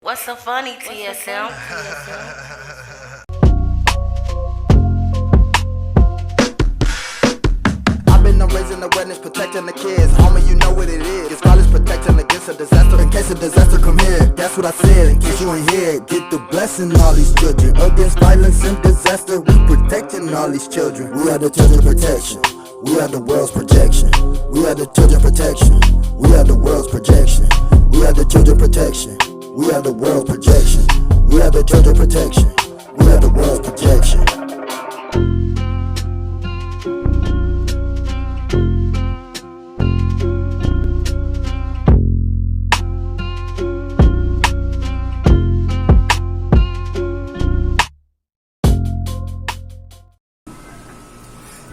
What's so funny, TSM? I've been raising awareness, protecting the kids. Homie, you know what it is. It's college protecting against a disaster. In case a disaster come here, that's what I said. In case you ain't here, get the blessing all these children. Against violence and disaster, we protecting all these children. We are the children protection. We are the world's protection. We are the children protection. We are the world's projection. We are the children protection. We are the world's projection. We are the children protection. We are the world's projection.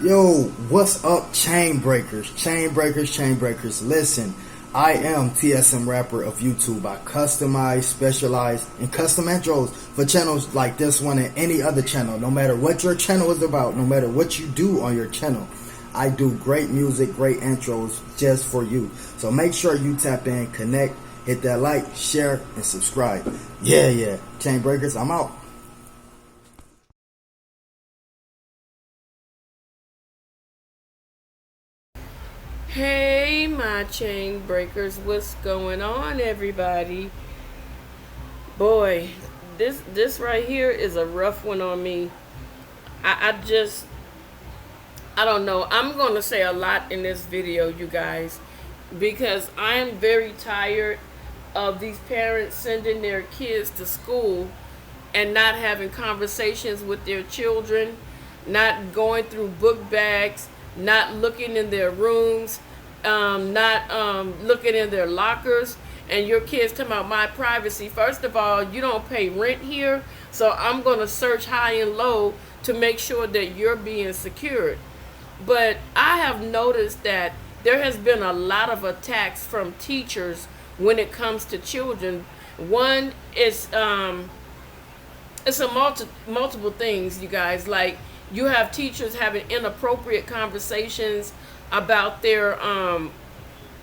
Yo, what's up, chain breakers? Chain breakers, chain breakers. Listen, I am TSM Rapper of YouTube. I customize, specialize in custom intros for channels like this one and any other channel. No matter what your channel is about, no matter what you do on your channel, I do great music, great intros just for you. So make sure you tap in, connect, hit that like, share, and subscribe. Yeah. Chain breakers, I'm out. Hey, my chain breakers, what's going on, everybody? Boy, this right here is a rough one on me. I don't know. I'm going to say a lot in this video, you guys, because I am very tired of these parents sending their kids to school and not having conversations with their children, not going through book bags, not looking in their rooms, not looking in their lockers, and your kids talking about my privacy. First of all, you don't pay rent here, so I'm going to search high and low to make sure that you're being secured. But I have noticed that there has been a lot of attacks from teachers when it comes to children. One is it's multiple things, you guys. Like, you have teachers having inappropriate conversations about their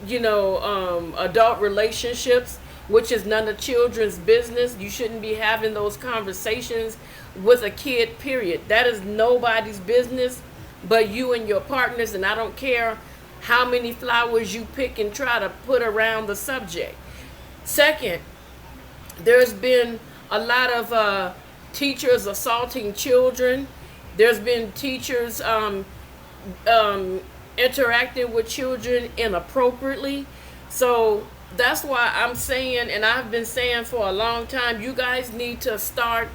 adult relationships, which is none of children's business. You shouldn't be having those conversations with a kid, period. That is nobody's business but you and your partners, and I don't care how many flowers you pick and try to put around the subject. Second, there's been a lot of teachers assaulting children. There's been teachers interacting with children inappropriately. So that's why I'm saying, and I've been saying for a long time, you guys need to start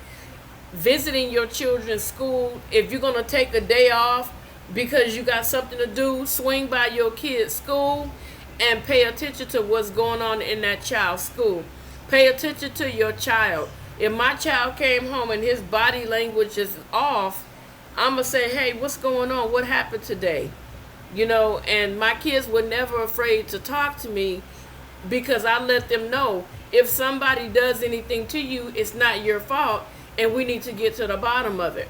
visiting your children's school. If you're going to take a day off because you got something to do, swing by your kid's school and pay attention to what's going on in that child's school. Pay attention to your child. If my child came home and his body language is off, I'm going to say, hey, what's going on? What happened today? And my kids were never afraid to talk to me because I let them know if somebody does anything to you, it's not your fault, and we need to get to the bottom of it.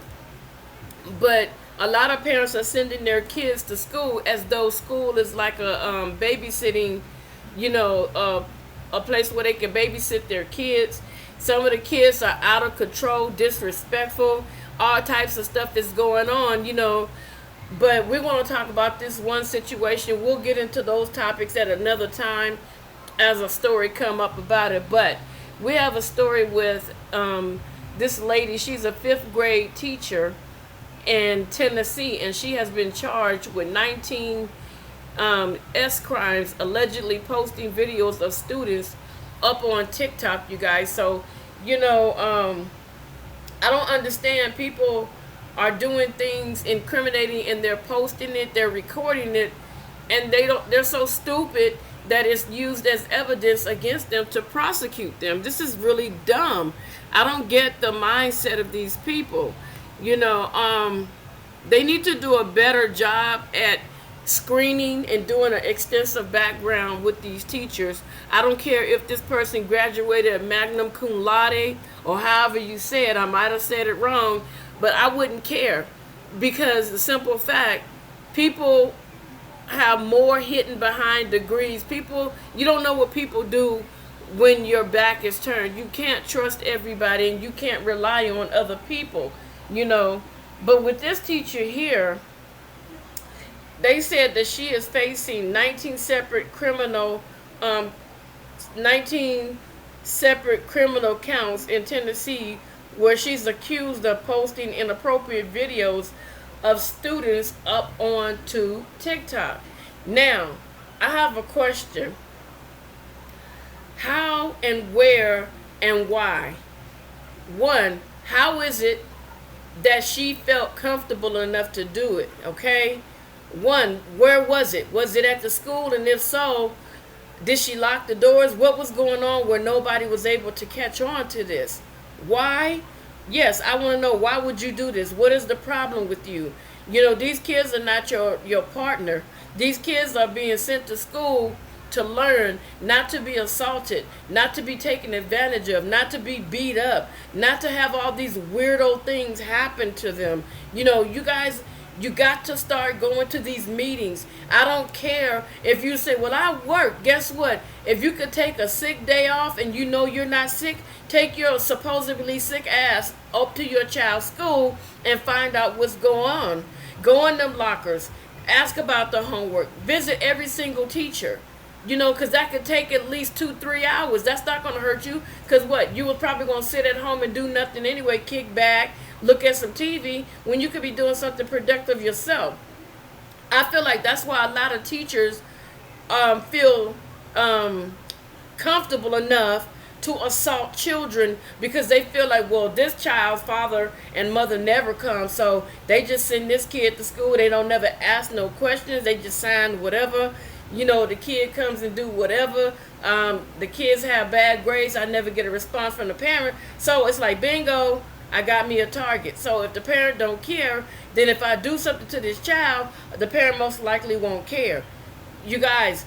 But a lot of parents are sending their kids to school as though school is like a babysitting, a place where they can babysit their kids. Some of the kids are out of control, disrespectful, all types of stuff is going on, But we're going to talk about this one situation. We'll get into those topics at another time as a story come up about it. But we have a story with this lady. She's a 5th grade teacher in Tennessee, and she has been charged with 19 S crimes, allegedly posting videos of students up on TikTok, you guys. So, I don't understand. People are doing things incriminating and they're posting it, they're recording it, and they're so stupid that it's used as evidence against them to prosecute them. This is really dumb. I don't get the mindset of these people. They need to do a better job at screening and doing an extensive background with these teachers. I don't care if this person graduated at magna cum laude or however you say it. I might have said it wrong, but I wouldn't care, because the simple fact, people have more hidden behind degrees. You don't know what people do when your back is turned. You can't trust everybody and you can't rely on other people, you know. But with this teacher here, they said that she is facing 19 separate criminal 19 separate criminal counts in Tennessee, where she's accused of posting inappropriate videos of students up onto TikTok. Now, I have a question. How and where and why? One, how is it that she felt comfortable enough to do it? Okay? One, where was it? Was it at the school? And if so, did she lock the doors? What was going on where nobody was able to catch on to this? Why? Yes, I want to know, why would you do this? What is the problem with you? You know, these kids are not your partner. These kids are being sent to school to learn, not to be assaulted, not to be taken advantage of, not to be beat up, not to have all these weirdo things happen to them. You know, you guys, you got to start going to these meetings. I don't care if you say, well, I work. Guess what? If you could take a sick day off and you know you're not sick, take your supposedly sick ass up to your child's school and find out what's going on. Go in them lockers. Ask about the homework. Visit every single teacher. You know, because that could take at least 2-3 hours. That's not going to hurt you. Because what? You were probably going to sit at home and do nothing anyway, kick back, look at some TV, when you could be doing something productive yourself. I feel like that's why a lot of teachers feel comfortable enough to assault children, because they feel like, well, this child's father and mother never come, so they just send this kid to school. They don't never ask no questions. They just sign whatever. You know, the kid comes and do whatever. The kids have bad grades. I never get a response from the parent. So it's like, bingo, I got me a target. So if the parent don't care, then if I do something to this child, the parent most likely won't care. You guys,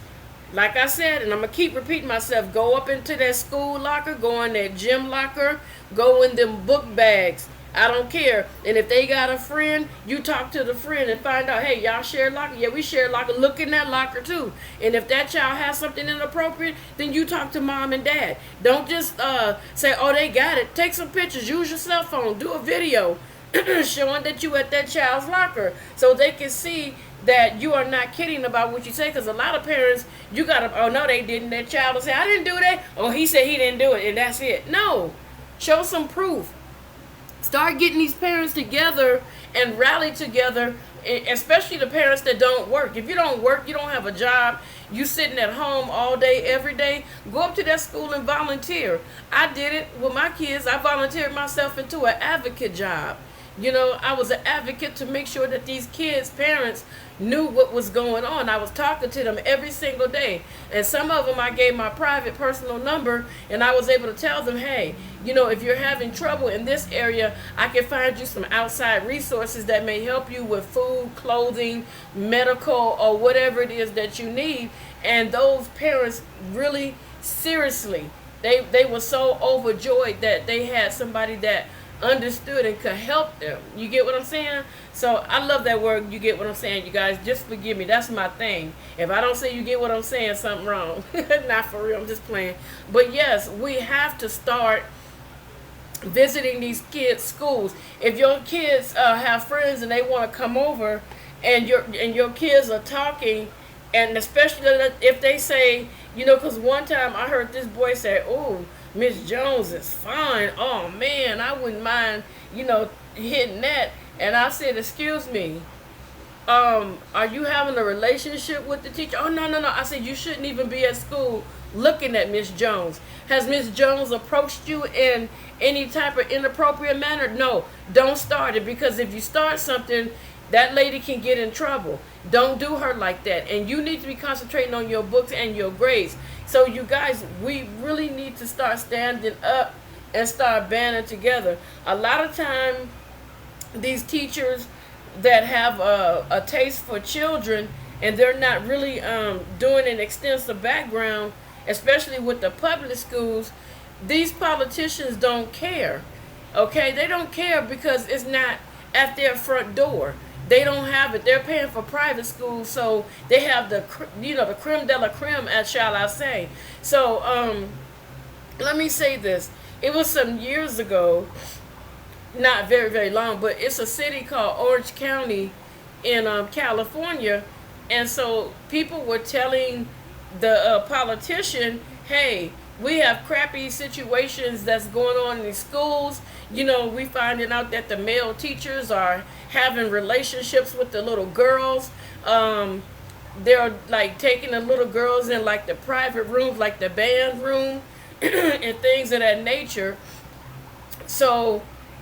like I said, and I'm going to keep repeating myself, go up into that school locker, go in that gym locker, go in them book bags. I don't care. And if they got a friend, you talk to the friend and find out, hey, y'all share a locker? Yeah, we share a locker. Look in that locker too. And if that child has something inappropriate, then you talk to mom and dad. Don't just say, oh, they got it. Take some pictures. Use your cell phone. Do a video showing that you at that child's locker, so they can see that you are not kidding about what you say. Because a lot of parents, you got to, oh, no, they didn't. That child will say, I didn't do that. Oh, he said he didn't do it, and that's it. No. Show some proof. Start getting these parents together and rally together, especially the parents that don't work. If you don't work, you don't have a job, you sitting at home all day, every day, go up to that school and volunteer. I did it with my kids. I volunteered myself into an advocate job. You know, I was an advocate to make sure that these kids' parents knew what was going on. I was talking to them every single day. And some of them I gave my private personal number, and I was able to tell them, hey, you know, if you're having trouble in this area, I can find you some outside resources that may help you with food, clothing, medical, or whatever it is that you need. And those parents really, seriously, they were so overjoyed that they had somebody that understood and could help them. You get what I'm saying? So I love that word, you get what I'm saying, you guys. Just forgive me. That's my thing. If I don't say you get what I'm saying, something wrong. Not for real, I'm just playing. But yes, we have to start visiting these kids' schools. If your kids have friends and they want to come over, and your kids are talking, and especially if they say, you know, because one time I heard this boy say, oh, Miss Jones is fine. Oh man, I wouldn't mind, you know, hitting that. And I said, excuse me, are you having a relationship with the teacher? Oh, no. I said, you shouldn't even be at school looking at Miss Jones. Has Miss Jones approached you in any type of inappropriate manner? No, don't start it, because if you start something, that lady can get in trouble. Don't do her like that. And you need to be concentrating on your books and your grades. So you guys, we really need to start standing up and start banding together. A lot of time, these teachers that have a taste for children, and they're not really doing an extensive background, especially with the public schools, these politicians don't care. Okay, they don't care because it's not at their front door. They don't have it. They're paying for private schools, so they have the, you know, the creme de la creme, as shall I say. So let me say this. It was some years ago, not very, very long, but it's a city called Orange County in California. And so people were telling the politician, hey, we have crappy situations that's going on in the schools. You know, we finding out that the male teachers are having relationships with the little girls. They're like taking the little girls in like the private rooms, like the band room, and things of that nature. So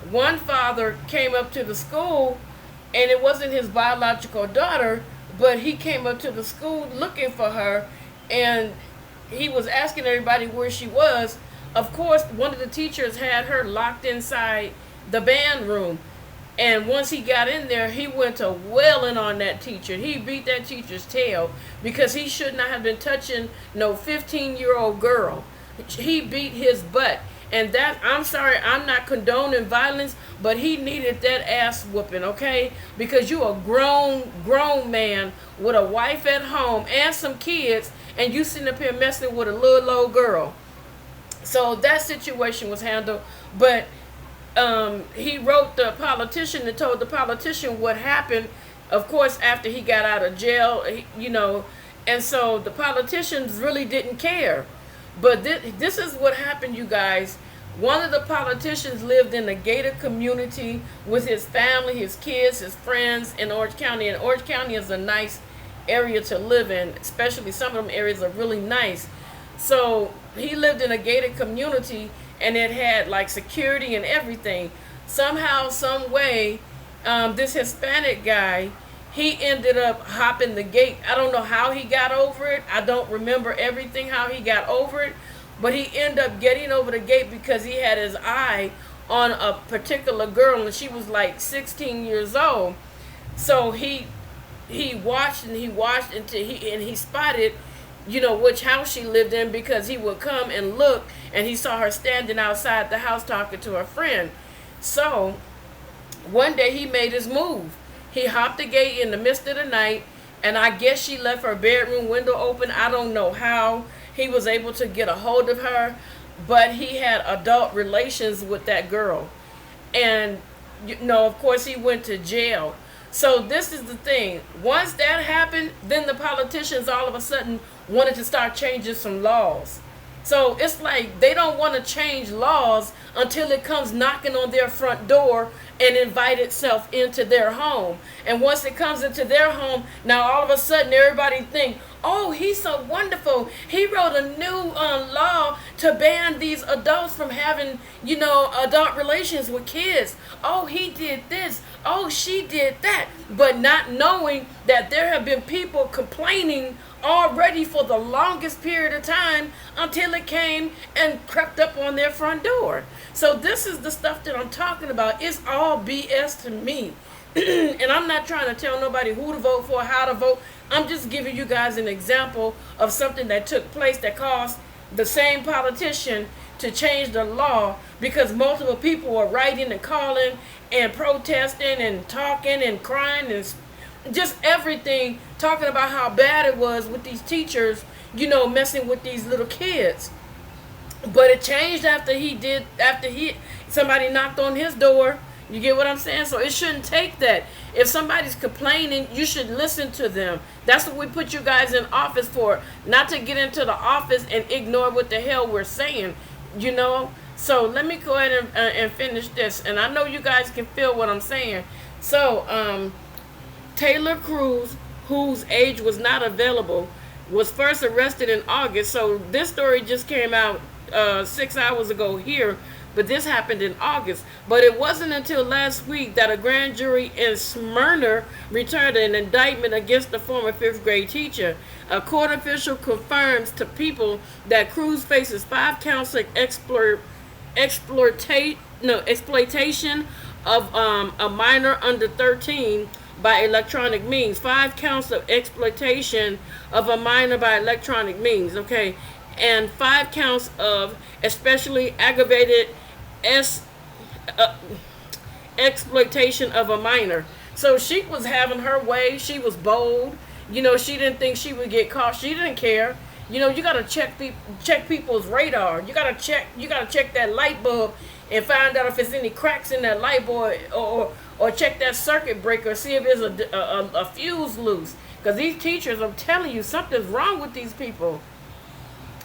one father came up to the school, and it wasn't his biological daughter, but he came up to the school looking for her, and he was asking everybody where she was. Of course, one of the teachers had her locked inside the band room. And once he got in there, he went to wailing on that teacher. He beat that teacher's tail because he should not have been touching no 15-year-old girl. He beat his butt. And that, I'm sorry, I'm not condoning violence, but he needed that ass whooping, okay? Because you a grown man with a wife at home and some kids, and you sitting up here messing with a little old girl. So that situation was handled, but he wrote the politician and told the politician what happened, of course, after he got out of jail, you know, and so the politicians really didn't care. But this is what happened, you guys. One of the politicians lived in a gated community with his family, his kids, his friends in Orange County. And Orange County is a nice area to live in, especially some of them areas are really nice. So he lived in a gated community, and it had like security and everything. Somehow, some way, this Hispanic guy, he ended up hopping the gate. I don't know how he got over it. I don't remember everything how he got over it, but he ended up getting over the gate because he had his eye on a particular girl, and she was like 16 years old. So he watched until he spotted, you know, which house she lived in, because he would come and look, and he saw her standing outside the house talking to her friend. So one day he made his move. He hopped the gate in the midst of the night, and I guess she left her bedroom window open. I don't know how he was able to get a hold of her, but he had adult relations with that girl. And, you know, of course, he went to jail. So this is the thing. Once that happened, then the politicians all of a sudden wanted to start changing some laws. So it's like they don't want to change laws until it comes knocking on their front door and invite itself into their home. And once it comes into their home, now all of a sudden everybody think, oh, he's so wonderful. He wrote a new law to ban these adults from having, you know, adult relations with kids. Oh, he did this. Oh, she did that. But not knowing that there have been people complaining already for the longest period of time until it came and crept up on their front door. So this is the stuff that I'm talking about. It's all BS to me. And I'm not trying to tell nobody who to vote for, how to vote. I'm just giving you guys an example of something that took place that caused the same politician to change the law, because multiple people were writing and calling and protesting and talking and crying and just everything, talking about how bad it was with these teachers, you know, messing with these little kids. But it changed after somebody knocked on his door. You get what I'm saying? So it shouldn't take that. If somebody's complaining, you should listen to them. That's what we put you guys in office for, not to get into the office and ignore what the hell we're saying, you know? So let me go ahead and finish this. And I know you guys can feel what I'm saying. So, Taylor Cruz, whose age was not available, was first arrested in August. So this story just came out 6 hours ago here, but this happened in August. But it wasn't until last week that a grand jury in Smyrna returned an indictment against the former fifth grade teacher. A court official confirms to People that Cruz faces 5 counts of exploitation of a minor under 13 by electronic means. 5 counts of exploitation of a minor by electronic means, okay? And 5 counts of especially aggravated exploitation of a minor. So she was having her way. She was bold. You know, she didn't think she would get caught. She didn't care. You know, you gotta check people's radar. You gotta check that light bulb and find out if there's any cracks in that light bulb, or check that circuit breaker, see if there's a fuse loose. Because these teachers, I'm telling you, something's wrong with these people.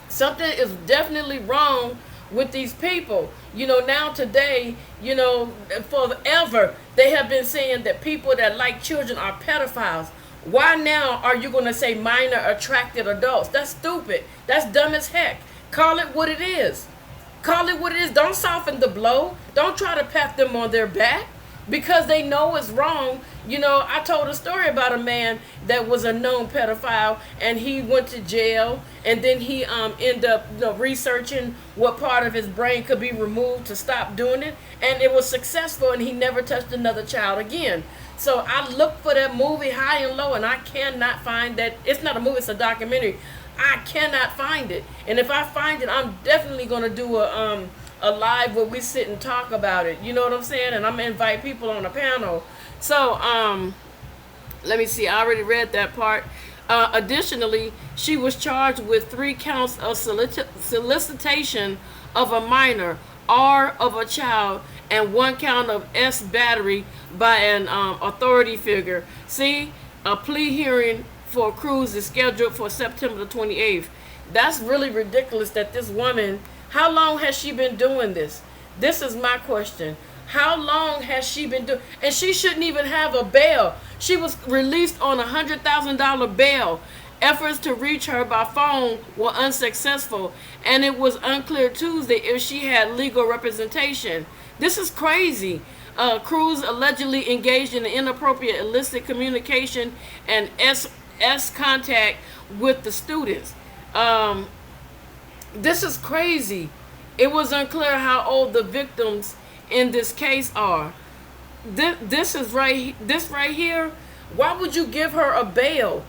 Something is definitely wrong with these people. You know, now today, you know, forever, they have been saying that people that like children are pedophiles. Why now are you going to say minor attracted adults? That's stupid. That's dumb as heck. Call it what it is. Call it what it is. Don't soften the blow. Don't try to pat them on their back because they know it's wrong. You know, I told a story about a man that was a known pedophile, and he went to jail, and then he ended up, you know, researching what part of his brain could be removed to stop doing it, and it was successful, and he never touched another child again. So I looked for that movie high and low, and I cannot find that. It's not a movie, it's a documentary. I cannot find it, and if I find it, I'm definitely going to do a live where we sit and talk about it. You know what I'm saying? And I'm going to invite people on a panel. So, let me see. I already read that part. Additionally, she was charged with 3 counts of solicitation of a minor, R of a child, and 1 count of S battery by an authority figure. See, a plea hearing for Cruz is scheduled for September the 28th. That's really ridiculous that this woman, how long has she been doing this? This is my question. How long has she been doing? And she shouldn't even have a bail. She was released on $100,000 bail. Efforts to reach her by phone were unsuccessful, and it was unclear Tuesday if she had legal representation. This is crazy. Cruz allegedly engaged in inappropriate illicit communication and S contact with the students. This is crazy. It was unclear how old the victims in this case are. This right here. Why would you give her a bail?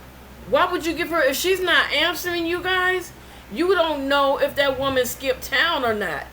Why would you give her, if she's not answering you guys? You don't know if that woman skipped town or not.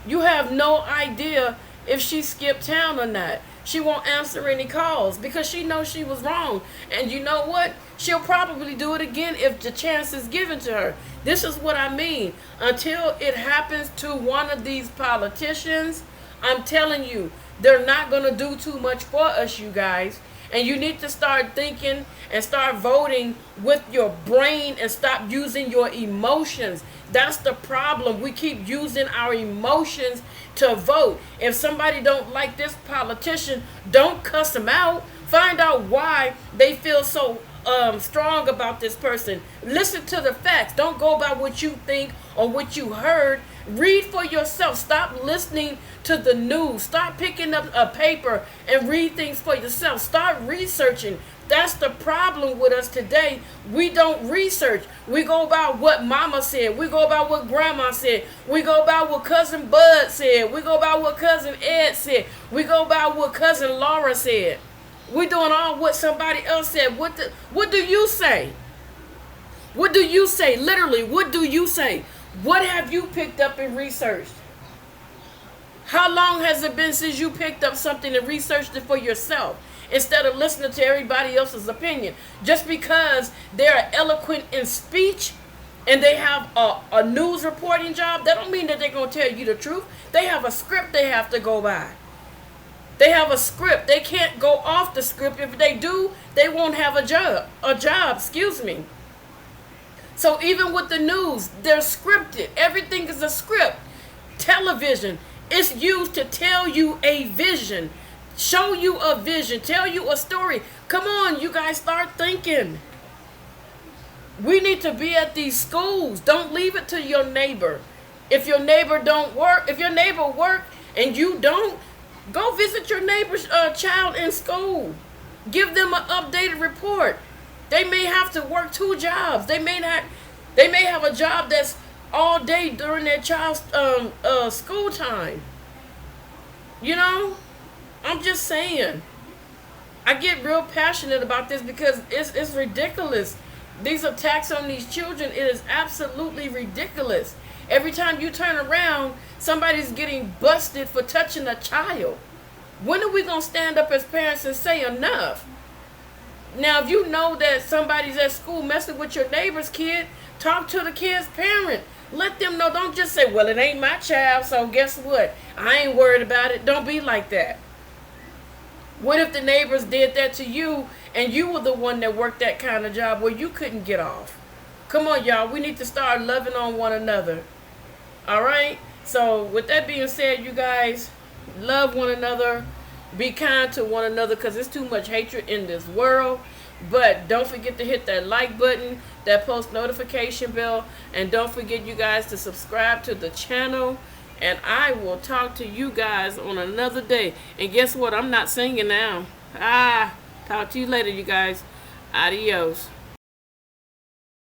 You have no idea if she skipped town or not. She won't answer any calls because she knows she was wrong. And you know what? She'll probably do it again if the chance is given to her. This is what I mean. Until it happens to one of these politicians, I'm telling you, they're not going to do too much for us, you guys. And you need to start thinking and start voting with your brain and stop using your emotions. That's the problem. We keep using our emotions to vote. If somebody don't like this politician, don't cuss them out. Find out why they feel so strong about this person. Listen to the facts. Don't go by what you think or what you heard. Read for yourself. Stop listening to the news. Start picking up a paper and read things for yourself. Start researching. That's the problem with us today. We don't research. We go about what mama said. We go about what grandma said. We go about what cousin Bud said. We go about what cousin Ed said. We go about what cousin Laura said. We're doing all what somebody else said. What do you say? What do you say? Literally, what do you say? What have you picked up and researched? How long has it been since you picked up something and researched it for yourself instead of listening to everybody else's opinion? Just because they're eloquent in speech and they have a news reporting job, that don't mean that they're going to tell you the truth. They have a script they have to go by. They have a script. They can't go off the script. If they do, they won't have a job, excuse me. So even with the news, they're scripted. Everything is a script. Television, it's used to tell you a vision, show you a vision, tell you a story. Come on, you guys, start thinking. We need to be at these schools. Don't leave it to your neighbor. If your neighbor don't work, if your neighbor work and you don't, go visit your neighbor's child in school. Give them an updated report. They may have to work 2 jobs. They may not. They may have a job that's all day during their child's school time. You know, I'm just saying. I get real passionate about this because it's ridiculous. These attacks on these children, it is absolutely ridiculous. Every time you turn around, somebody's getting busted for touching a child. When are we going to stand up as parents and say enough? Now, if you know that somebody's at school messing with your neighbor's kid, Talk to the kid's parent. Let them know. Don't just say, well, it ain't my child, so guess what? I ain't worried about it. Don't be like that. What if the neighbors did that to you and you were the one that worked that kind of job where you couldn't get off? Come on, y'all. We need to start loving on one another. All right? So, with that being said, you guys, love one another. Be kind to one another because there's too much hatred in this world. But don't forget to hit that like button, that post notification bell, and don't forget, you guys, to subscribe to the channel. And I will talk to you guys on another day. And guess what? I'm not singing now. Talk to you later, you guys. Adios.